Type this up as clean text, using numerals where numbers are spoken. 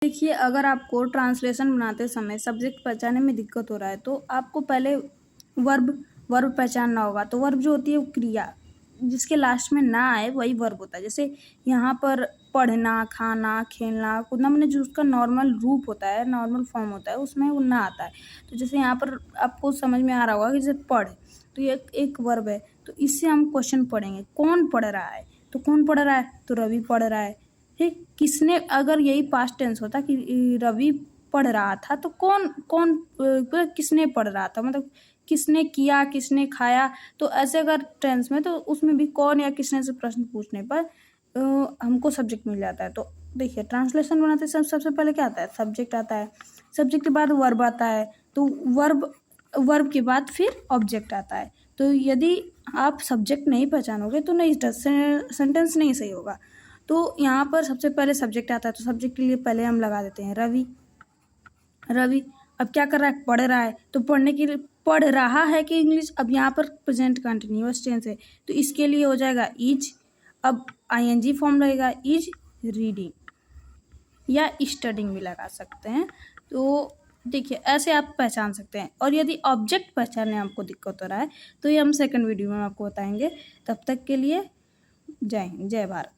देखिए, अगर आपको ट्रांसलेशन बनाते समय सब्जेक्ट पहचानने में दिक्कत हो रहा है तो आपको पहले वर्ब पहचानना होगा। तो वर्ब जो होती है वो क्रिया जिसके लास्ट में ना आए वही वर्ब होता है। जैसे यहाँ पर पढ़ना, खाना, खेलना, कूदना, मैंने जो उसका नॉर्मल रूप होता है, नॉर्मल फॉर्म होता है, उसमें वो ना आता है। तो जैसे यहाँ पर आपको समझ में आ रहा होगा कि जैसे पढ़, तो ये एक वर्ब है। तो इससे हम क्वेश्चन पढ़ेंगे, कौन पढ़ रहा है? तो कौन पढ़ रहा है? तो रवि पढ़ रहा है। ठीक, किसने, अगर यही पास्ट टेंस होता कि रवि पढ़ रहा था तो कौन कौन किसने पढ़ रहा था, मतलब किसने किया, किसने खाया। तो ऐसे अगर टेंस में तो उसमें भी कौन या किसने से प्रश्न पूछने पर हमको सब्जेक्ट मिल जाता है। तो देखिए, ट्रांसलेशन बनाते सबसे पहले क्या आता है? सब्जेक्ट आता है। सब्जेक्ट के बाद वर्ब आता है। तो वर्ब के बाद फिर ऑब्जेक्ट आता है। तो यदि आप सब्जेक्ट नहीं पहचानोगे तो नहीं, सेंटेंस नहीं सही होगा। तो यहाँ पर सबसे पहले सब्जेक्ट आता है। तो सब्जेक्ट के लिए पहले हम लगा देते हैं रवि। अब क्या कर रहा है? पढ़ रहा है। तो पढ़ने के लिए पढ़ रहा है कि इंग्लिश, अब यहाँ पर प्रेजेंट कंटिन्यूअस टेंस है तो इसके लिए हो जाएगा इज। अब आईएनजी फॉर्म लगेगा, इज रीडिंग या स्टडिंग भी लगा सकते हैं। तो देखिए, ऐसे आप पहचान सकते हैं। और यदि ऑब्जेक्ट पहचानने में आपको दिक्कत हो रहा है तो ये हम सेकंड वीडियो में आपको बताएंगे। तब तक के लिए जय हिंद, जय भारत।